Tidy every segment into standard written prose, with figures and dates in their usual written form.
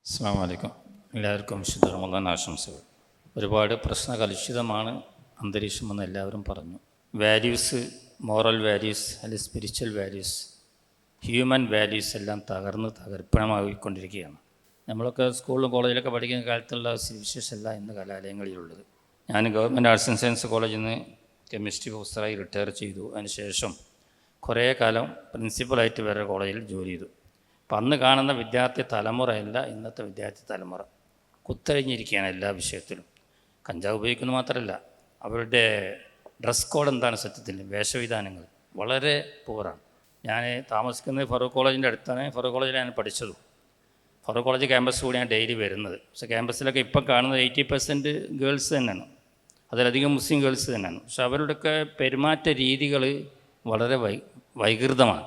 അസ്സലാമു അലൈക്കും. എല്ലാവർക്കും വിശുദ്ധ റമദാൻ ആശംസകൾ. ഒരുപാട് പ്രശ്നകലുഷിതമാണ് അന്തരീക്ഷമെന്ന് എല്ലാവരും പറഞ്ഞു. വാല്യൂസ്, മോറൽ വാല്യൂസ് അല്ലെങ്കിൽ സ്പിരിച്വൽ വാല്യൂസ്, ഹ്യൂമൻ വാല്യൂസ് എല്ലാം തകർപ്പണമായിക്കൊണ്ടിരിക്കുകയാണ്. നമ്മളൊക്കെ സ്കൂളിലും കോളേജിലൊക്കെ പഠിക്കുന്ന കാലത്തുള്ള വിശേഷമല്ല ഇന്ന് കലാലയങ്ങളിലുള്ളത്. ഞാൻ ഗവൺമെൻറ് ആർട്സ് ആൻഡ് സയൻസ് കോളേജിൽ നിന്ന് കെമിസ്ട്രി പ്രൊഫസറായി റിട്ടയർ ചെയ്തു. അതിനുശേഷം കുറേ കാലം പ്രിൻസിപ്പലായിട്ട് വേറെ കോളേജിൽ ജോലി ചെയ്തു. അപ്പം അന്ന് കാണുന്ന വിദ്യാർത്ഥി തലമുറയല്ല ഇന്നത്തെ വിദ്യാർത്ഥി തലമുറ. കുത്തഴിഞ്ഞിരിക്കുകയാണ് എല്ലാ വിഷയത്തിലും. കഞ്ചാവ് ഉപയോഗിക്കുന്നത് മാത്രമല്ല, അവരുടെ ഡ്രസ് കോഡ് എന്താണ് സത്യത്തിൽ, വേഷവിധാനങ്ങൾ വളരെ പൂറാണ്. ഞാൻ താമസിക്കുന്നത് ഫറൂഖ് കോളേജിൻ്റെ അടുത്താണ്. ഫറൂഖ് കോളേജിലാണ് ഞാൻ പഠിച്ചതും. ഫറൂഖ് കോളേജ് ക്യാമ്പസ് കൂടി ഞാൻ ഡെയിലി വരുന്നത്. പക്ഷേ ക്യാമ്പസിലൊക്കെ ഇപ്പം കാണുന്നത് 80% ഗേൾസ് തന്നെയാണ്, അതിലധികം മുസ്ലിം ഗേൾസ് തന്നെയാണ്. പക്ഷെ അവരുടെയൊക്കെ പെരുമാറ്റ രീതികൾ വളരെ വൈകൃതമാണ്.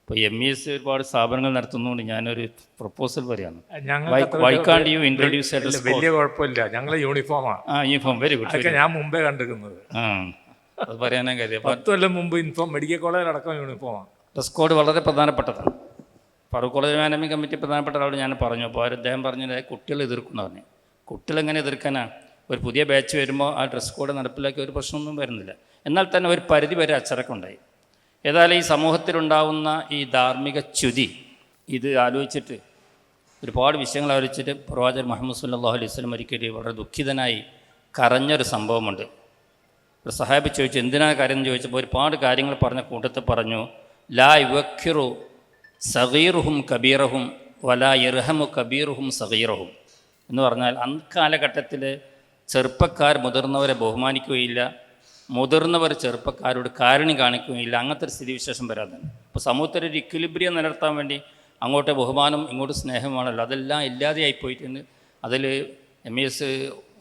ഇപ്പോൾ MES ഒരുപാട് സ്ഥാപനങ്ങൾ നടത്തുന്നതുകൊണ്ട് ഞാനൊരു പ്രപ്പോസൽ പറയാണ്. വൈ കാണ്ട് യു ഇൻട്രൊഡ്യൂസ് വലിയ കുഴപ്പമില്ല, ഞങ്ങൾ യൂണിഫോമാണ്. Uniform very good. ഞാൻ മുമ്പേ കണ്ടിരിക്കുന്നത് അത് പറയാനാ കാര്യം. 10 കൊല്ലം മുമ്പ് മെഡിക്കൽ കോളേജിൽ അടക്കം യൂണിഫോമാണ്. ഡ്രസ് കോഡ് വളരെ പ്രധാനപ്പെട്ടതാണ്. ഫറൂഖ് കോളേജ് മാനേജ്മെൻറ്റ് കമ്മിറ്റി പ്രധാനപ്പെട്ട ആളോട് ഞാൻ പറഞ്ഞു. അപ്പോൾ അദ്ദേഹം പറഞ്ഞത് കുട്ടികൾ എതിർക്കുന്നു പറഞ്ഞു. കുട്ടികളെങ്ങനെ എതിർക്കാനാണ്? ഒരു പുതിയ ബാച്ച് വരുമ്പോൾ ആ ഡ്രസ് കോഡ് നടപ്പിലാക്കി ഒരു പ്രശ്നമൊന്നും വരുന്നില്ല. എന്നാൽ തന്നെ ഒരു പരിധി വരെ അച്ചടക്കമുണ്ടായി. ഏതായാലും ഈ സമൂഹത്തിലുണ്ടാവുന്ന ഈ ധാർമ്മിക ച്യുതി ഇത് ആലോചിച്ചിട്ട്, ഒരുപാട് വിഷയങ്ങൾ ആലോചിച്ചിട്ട് പ്രവാചകൻ മുഹമ്മദ് സല്ലല്ലാഹു അലൈഹി വസല്ലം ഒരിക്കൽ വളരെ ദുഃഖിതനായി കരഞ്ഞൊരു സംഭവമുണ്ട്. ഒരു സഹാബി ചോദിച്ചു, എന്തിനാണ് കാര്യം എന്ന് ചോദിച്ചപ്പോൾ ഒരുപാട് കാര്യങ്ങൾ പറഞ്ഞ കൂട്ടത്തിൽ പറഞ്ഞു, ലാ യുവക്കിറു സഗീറുഹും കബീറഹും വലാ യർഹമു കബീറുഹും സഗീറഹും എന്ന് പറഞ്ഞാൽ, അക്കാലഘട്ടത്തിൽ ചെറുപ്പക്കാർ മുതിർന്നവരെ ബഹുമാനിക്കുകയില്ല, മുതിർന്നവർ ചെറുപ്പക്കാരോട് കാരുണ്യം കാണിക്കുകയില്ല. അങ്ങനത്തെ ഒരു സ്ഥിതിവിശേഷം വരാതെ ഇപ്പോൾ സമൂഹത്തിലൊരു ഇക്വിലിബ്രിയം നിലനിർത്താൻ വേണ്ടി അങ്ങോട്ട് ബഹുമാനം ഇങ്ങോട്ട് സ്നേഹമാണല്ലോ, അതെല്ലാം ഇല്ലാതെയായിപ്പോയിട്ടുണ്ട്. അതിൽ MES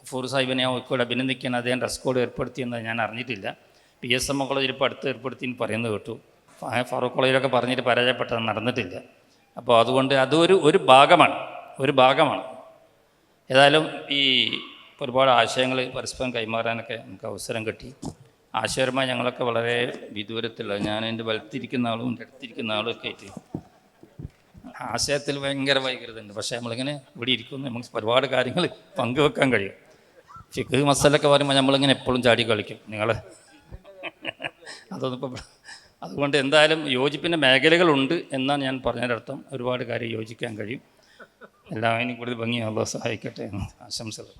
ഫൂർ സാഹിബിനെ ഒരിക്കലും അഭിനന്ദിക്കാൻ അദ്ദേഹം ഡ്രസ് കോഡ് ഏർപ്പെടുത്തിയെന്ന് ഞാൻ അറിഞ്ഞിട്ടില്ല. PSM കോളേജിൽ ഇപ്പോൾ അടുത്ത് ഏർപ്പെടുത്തിയെന്ന് പറയുന്നത് കേട്ടു. ഫറൂഖ് കോളേജിലൊക്കെ പറഞ്ഞിട്ട് പരാജയപ്പെട്ടത് നടന്നിട്ടില്ല. അപ്പോൾ അതുകൊണ്ട് ഒരു ഭാഗമാണ്. ഏതായാലും ഈ ഒരുപാട് ആശയങ്ങൾ പരസ്പരം കൈമാറാനൊക്കെ നമുക്ക് അവസരം കിട്ടി. ആശയപരമായി ഞങ്ങളൊക്കെ വളരെ വിദൂരത്തിലുള്ള, ഞാൻ എൻ്റെ വലത്തിരിക്കുന്ന ആളും എൻ്റെ അടുത്തിരിക്കുന്ന ആളും ഒക്കെ ആയിട്ട് ആശയത്തിൽ ഭയങ്കര വൈകൃതമുണ്ട്. പക്ഷേ നമ്മളിങ്ങനെ ഇവിടെ ഇരിക്കുന്നു, നമുക്ക് ഒരുപാട് കാര്യങ്ങൾ പങ്കുവെക്കാൻ കഴിയും. ഫിഖ് മസലൊക്കെ പറയുമ്പോൾ നമ്മളിങ്ങനെ എപ്പോഴും ചാടി കളിക്കും നിങ്ങൾ. അതൊന്നും ഇപ്പോൾ അതുകൊണ്ട് എന്തായാലും യോജിപ്പിൻ്റെ മേഖലകളുണ്ട് എന്നാണ് ഞാൻ പറഞ്ഞതിനർത്ഥം. ഒരുപാട് കാര്യം യോജിക്കാൻ കഴിയും. എല്ലാവരും കൂടുതൽ ഭംഗി അല്ലാഹു സഹായിക്കട്ടെ എന്ന് ആശംസകൾ.